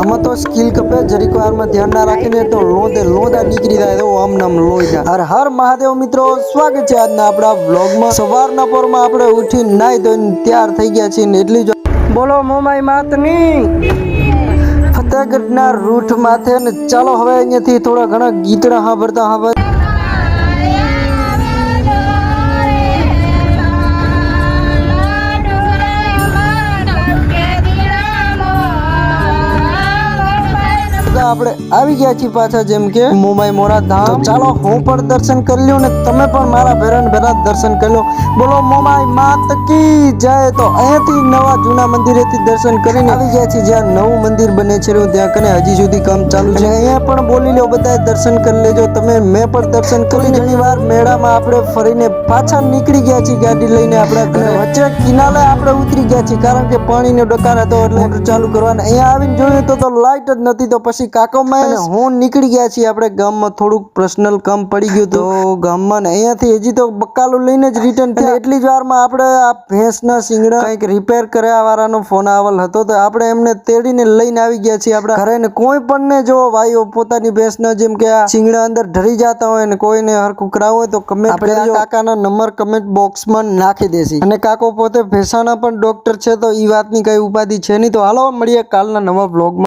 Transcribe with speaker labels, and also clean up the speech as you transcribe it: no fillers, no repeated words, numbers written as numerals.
Speaker 1: આમાં તો સ્કિલ કપે જરીક વારમાં ધ્યાન ના રાખીને તો લોંદા નીકળી જાય તો આમ નામ લોહી હર હર મહાદેવ મિત્રો, સ્વાગત છે આજના આપણા વ્લોગમાં। સવારના પોરમાં આપણે ઉઠી નાઈ ધોઈને તૈયાર થઈ ગયા છીએ ને એટલી જ બોલો મોમાઈ માતની ફતેહગઢના રૂટ માથે ને ચાલો હવે અહીંયાથી થોડા ઘણા ગીતડા સાંભળતા આપણે આવી ગયા છીએ પાછા જેમ કે મોમાઈ મોરા ધામ। ચાલો હું પણ દર્શન કરી લ્યો ને તમે પણ મારા ભેરા દર્શન કરી લો। બોલો મોમાઈ માત કી જય। તો અહીંયાથી નવા જૂના મંદિરેથી દર્શન કરીને આવી ગયા છીએ જ્યાં નવું મંદિર બને છે ત્યાં કને હજી સુધી કામ ચાલુ છે। અહીંયા પણ બોલી લો બધા દર્શન કરી લેજો તમે। મેં પણ દર્શન કરીને ઘણી વાર મેળામાં આપણે ફરીને પાછા નીકળી ગયા છીએ ગાડી લઈને આપણા ઘરે। વચ્ચે કિનારે આપણે ઉતરી ગયા છીએ કારણ કે પાણીનો ડકાર હતો એટલે મોટર ચાલુ કરવાના। અહીંયા આવીને જોયું તો લાઈટ જ નથી તો પછી કાકોમાં અને હું નીકળી ગયા છીએ આપણે ગામમાં થોડુંક પર્સનલ કામ પડી ગયું તો ગામમાં અહીંયાથી હજી તો બકાલું લઈને જ રિટર્ન થયા। એટલી જ વારમાં આપણે આ ભેંસના શિંગડા કંઈક રિપેર કર્યા વાળાનો ફોન આવેલ હતો તો આપણે એમને તેડીને લઈને આવી ગયા છીએ આપણા ઘરે ને કોઈ પણ ને જો ભાઈઓ પોતાની ભેંસના જેમ કે આ શિંગડા અંદર ઢળી જતા હોય ને કોઈને હરખું કરાવવું હોય તો કમેન્ટ કરજો। કાકાના નંબર કમેન્ટ બોક્સમાં નાખી દેસી અને કાકો પોતે ભેંસાના પણ ડોક્ટર છે તો એ વાતની કઈ ઉપાધિ છે નહીં। તો હાલો મળીએ કાલના નવા બ્લોગમાં।